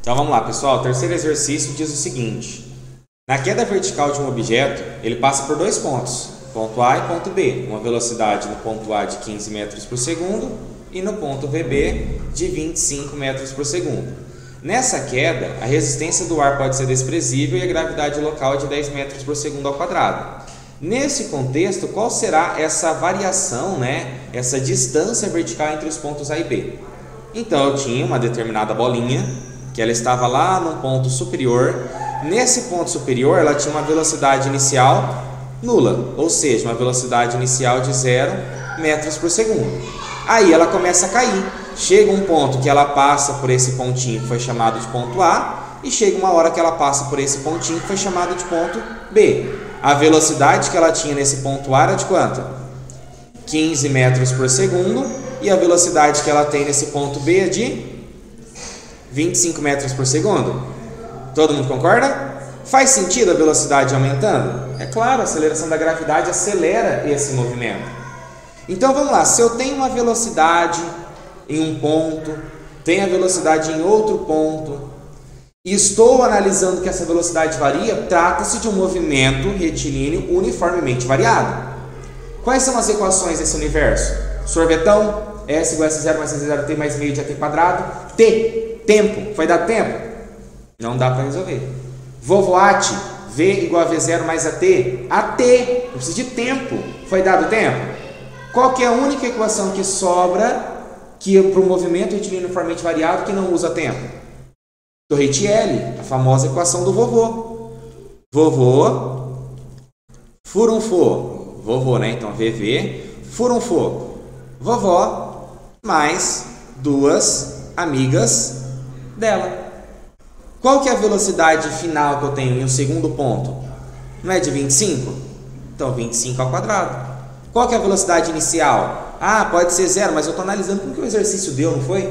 Então vamos lá, pessoal. O terceiro exercício diz o seguinte: na queda vertical de um objeto, ele passa por dois pontos, ponto A e ponto B, uma velocidade no ponto A de 15 metros por segundo e no ponto VB de 25 metros por segundo. Nessa queda, a resistência do ar pode ser desprezível e a gravidade local é de 10 metros por segundo ao quadrado. Nesse contexto, qual será essa variação, essa distância vertical entre os pontos A e B? Então, eu tinha uma determinada bolinha, que ela estava lá no ponto superior. Nesse ponto superior, ela tinha uma velocidade inicial nula, ou seja, uma velocidade inicial de 0 metros por segundo. Aí ela começa a cair. Chega um ponto que ela passa por esse pontinho que foi chamado de ponto A, e chega uma hora que ela passa por esse pontinho que foi chamado de ponto B. A velocidade que ela tinha nesse ponto A era de quanto? 15 metros por segundo, e a velocidade que ela tem nesse ponto B é de 25 metros por segundo. Todo mundo concorda? Faz sentido a velocidade aumentando? É claro, a aceleração da gravidade acelera esse movimento. Então vamos lá, se eu tenho uma velocidade em um ponto, tenho a velocidade em outro ponto, e estou analisando que essa velocidade varia, trata-se de um movimento retilíneo uniformemente variado. Quais são as equações desse universo? Sorvetão, S igual a S0 mais S0t mais meio de AT quadrado. T, tempo, foi dado tempo? Não dá para resolver. Vovoate, V igual a V0 mais AT. AT, eu preciso de tempo, foi dado tempo? Qual que é a única equação que sobra para o movimento retilíneo uniformemente variado que não usa tempo? Torricelli, a famosa equação do vovô. Vovô, furunfô, vovô, então VV, furunfô, vovó, mais duas amigas dela. Qual que é a velocidade final que eu tenho em um segundo ponto? Não é de 25? Então 25 ao quadrado. Qual que é a velocidade inicial? Ah, pode ser 0, mas eu estou analisando como que o exercício deu, não foi?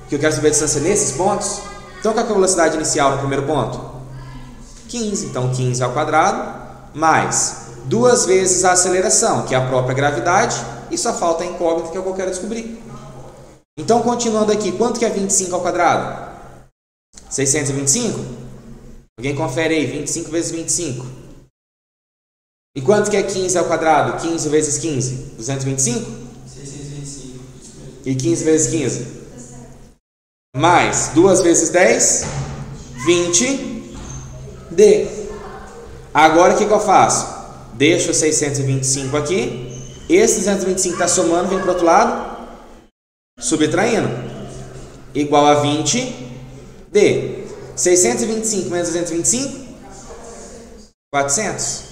Que eu quero saber a distância nesses pontos. Então, qual que é a velocidade inicial no primeiro ponto? 15. Então, 15 ao quadrado, mais 2 vezes a aceleração, que é a própria gravidade, e só falta a incógnita que eu quero descobrir. Então, continuando aqui, quanto que é 25 ao quadrado? 625? Alguém confere aí, 25 vezes 25. E quanto que é 15 ao quadrado? 15 vezes 15? 225? 625. E 15 vezes 15? Mais 2 vezes 10? 20D. Agora o que eu faço? Deixo 625 aqui. Esse 225 está somando, vem para o outro lado, subtraindo. Igual a 20D. 625 menos 225? 400.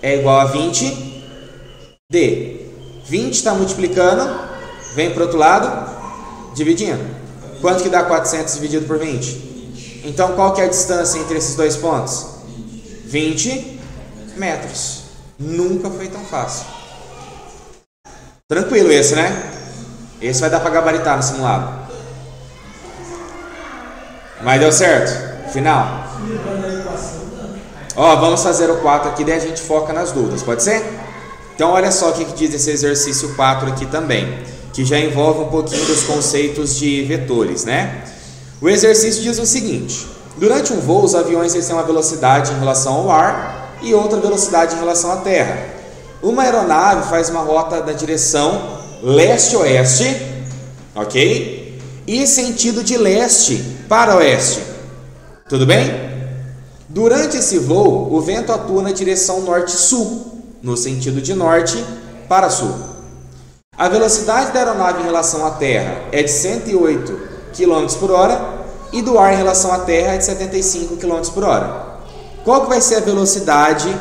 É igual a 20D. 20 está multiplicando, vem para o outro lado, dividindo. Quanto que dá 400 dividido por 20? Então, qual que é a distância entre esses dois pontos? 20 metros. Nunca foi tão fácil. Tranquilo esse, né? Esse vai dar para gabaritar no simulado. Mas deu certo? Final. Vamos fazer o 4 aqui, daí a gente foca nas dúvidas, pode ser? Então, olha só o que diz esse exercício 4 aqui também, que já envolve um pouquinho dos conceitos de vetores, O exercício diz o seguinte: durante um voo, os aviões têm uma velocidade em relação ao ar e outra velocidade em relação à terra. Uma aeronave faz uma rota da direção leste-oeste, ok? E sentido de leste para oeste. Tudo bem? Durante esse voo, o vento atua na direção norte-sul, no sentido de norte para sul. A velocidade da aeronave em relação à Terra é de 108 km por hora e do ar em relação à Terra é de 75 km por hora. Qual que vai ser a velocidade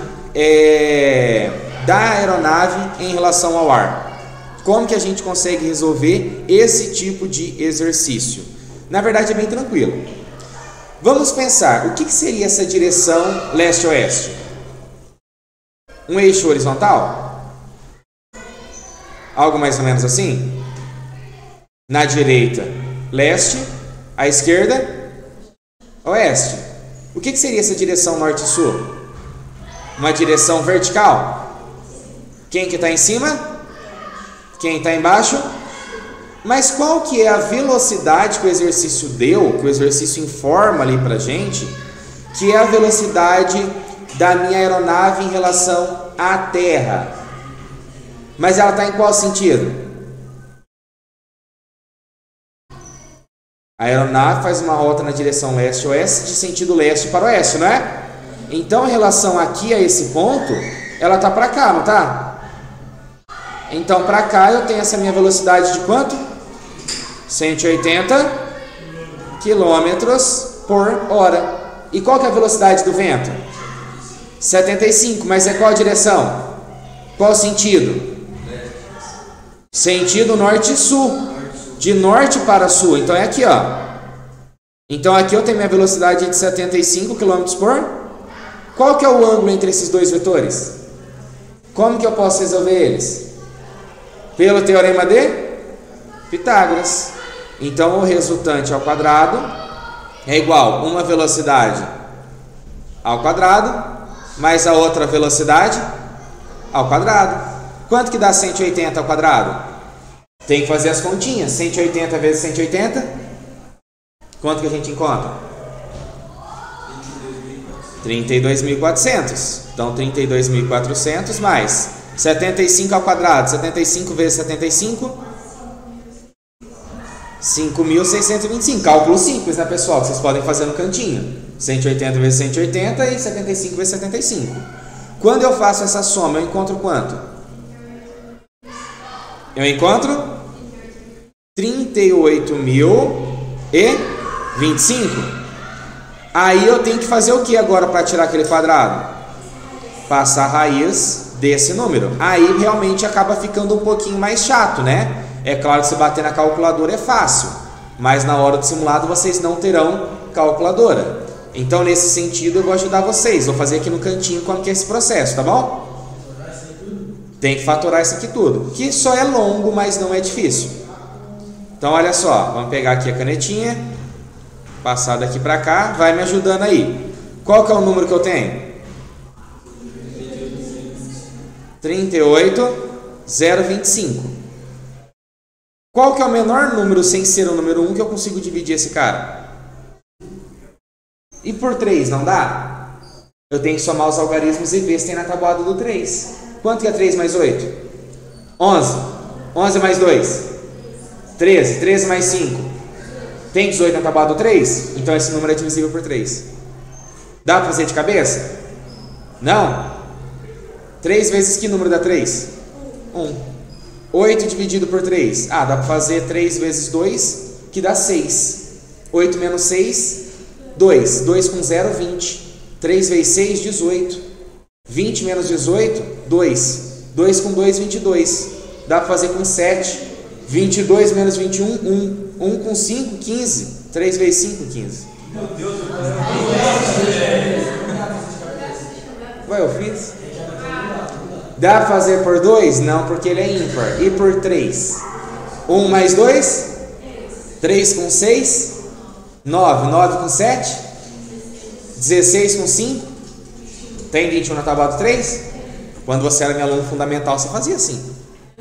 da aeronave em relação ao ar? Como que a gente consegue resolver esse tipo de exercício? Na verdade é bem tranquilo. Vamos pensar, o que seria essa direção leste-oeste? Um eixo horizontal? Algo mais ou menos assim? Na direita, leste. À esquerda, oeste. O que seria essa direção norte-sul? Uma direção vertical? Quem que está em cima? Quem está embaixo? Mas qual que é a velocidade que o exercício deu, que o exercício informa ali pra gente, que é a velocidade da minha aeronave em relação à Terra? Mas ela está em qual sentido? A aeronave faz uma rota na direção leste-oeste, de sentido leste para oeste, não é? Então, em relação aqui a esse ponto, ela está para cá, não está? Então, para cá eu tenho essa minha velocidade de quanto? 180 km por hora. E qual que é a velocidade do vento? 75, mas é qual a direção? Qual sentido? Sentido norte e sul. De norte para sul. Então é aqui, ó. Então aqui eu tenho minha velocidade de 75 km por. Qual que é o ângulo entre esses dois vetores? Como que eu posso resolver eles? Pelo teorema de Pitágoras. Então o resultante ao quadrado é igual a uma velocidade ao quadrado mais a outra velocidade ao quadrado. Quanto que dá 180 ao quadrado? Tem que fazer as continhas. 180 vezes 180. Quanto que a gente encontra? 32.400. Então 32.400 mais 75 ao quadrado. 75 vezes 75. 5.625. Cálculo simples, né, pessoal? Que vocês podem fazer no cantinho. 180 vezes 180 e 75 vezes 75. Quando eu faço essa soma, eu encontro quanto? Eu encontro 38.025. Aí eu tenho que fazer o que agora para tirar aquele quadrado? Passar a raiz desse número. Aí realmente acaba ficando um pouquinho mais chato, né? É claro que se bater na calculadora é fácil, mas na hora do simulado vocês não terão calculadora. Então, nesse sentido, eu vou ajudar vocês. Vou fazer aqui no cantinho como que é esse processo, tá bom? Tem que fatorar isso aqui tudo, que só é longo, mas não é difícil. Então, olha só, vamos pegar aqui a canetinha, passar daqui para cá, vai me ajudando aí. Qual que é o número que eu tenho? 38.025. Qual que é o menor número sem ser o número 1 que eu consigo dividir esse cara? E por 3, não dá? Eu tenho que somar os algarismos e ver se tem na tabuada do 3. Quanto que é 3 mais 8? 11. 11 mais 2? 13. 13 mais 5? Tem 18 na tabuada do 3? Então esse número é divisível por 3. Dá para fazer de cabeça? Não? 3 vezes que número dá 3? 1. 8 dividido por 3? Ah, dá para fazer 3 vezes 2, que dá 6. 8 menos 6, 2. 2 com 0, 20. 3 vezes 6, 18. 20 menos 18, 2. 2 com 2, 22. Dá para fazer com 7. 22 menos 21, 1. 1 com 5, 15. 3 vezes 5, 15. Meu Deus do céu. Ué, eu fiz? Dá para fazer por 2? Não, porque ele é ímpar. E por 3? 1 mais 2? 3 com 6? 9. 9 com 7? 16 com 5? Tem 21 na tabuada 3? Quando você era meu aluno fundamental, você fazia assim.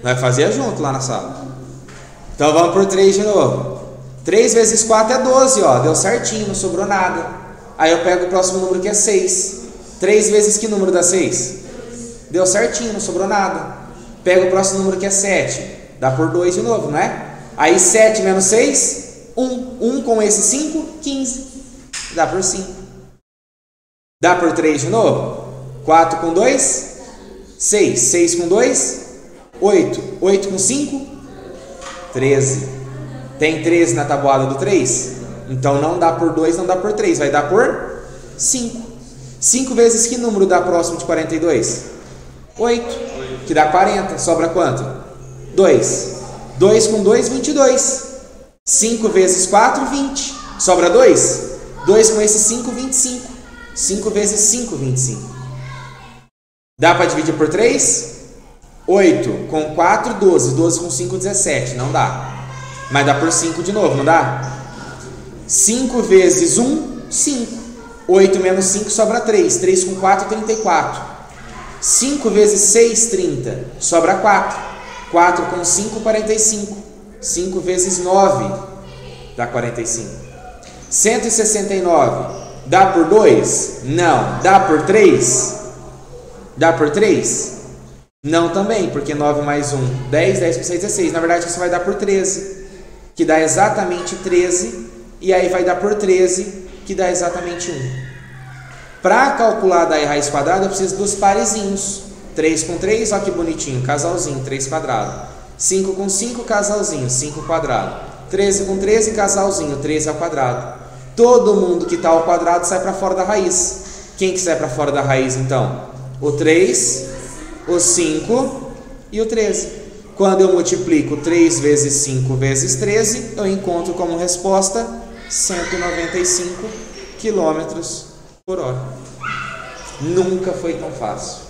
Nós fazia junto lá na sala. Então vamos por 3 de novo. 3 vezes 4 é 12, ó. Deu certinho, não sobrou nada. Aí eu pego o próximo número que é 6. 3 vezes que número dá 6? Deu certinho, não sobrou nada. Pega o próximo número que é 7. Dá por 2 de novo, não é? Aí 7 menos 6, 1. 1 com esse 5, 15. Dá por 5. Dá por 3 de novo? 4 com 2, 6. 6 com 2, 8. 8 com 5, 13. Tem 13 na tabuada do 3? Então não dá por 2, não dá por 3. Vai dar por 5. 5 vezes que número dá próximo de 42? 8, que dá 40, sobra quanto? 2. 2 com 2, 22. 5 vezes 4, 20. Sobra 2? 2 com esse 5, 25. 5 vezes 5, 25. Dá para dividir por 3? 8 com 4, 12. 12 com 5, 17. Não dá. Mas dá por 5 de novo, não dá? 5 vezes 1, 5. 8 menos 5 sobra 3. 3 com 4, 34. 5 vezes 6, 30. Sobra 4. 4 com 5, 45. 5 vezes 9 dá 45. 169 dá por 2? Não. Dá por 3? Dá por 3? Não também, porque 9 mais 1, 10, 10 por 6, 16. Na verdade, isso vai dar por 13, que dá exatamente 13, e aí vai dar por 13, que dá exatamente 1. Para calcular daí raiz quadrada, eu preciso dos parezinhos. 3 com 3, olha que bonitinho, casalzinho, 3 quadrado. 5 com 5, casalzinho, 5 quadrado. 13 com 13, casalzinho, 13 ao quadrado. Todo mundo que está ao quadrado sai para fora da raiz. Quem que sai para fora da raiz, então? O 3, o 5 e o 13. Quando eu multiplico 3 vezes 5 vezes 13, eu encontro como resposta 195 km/h. Nunca foi tão fácil.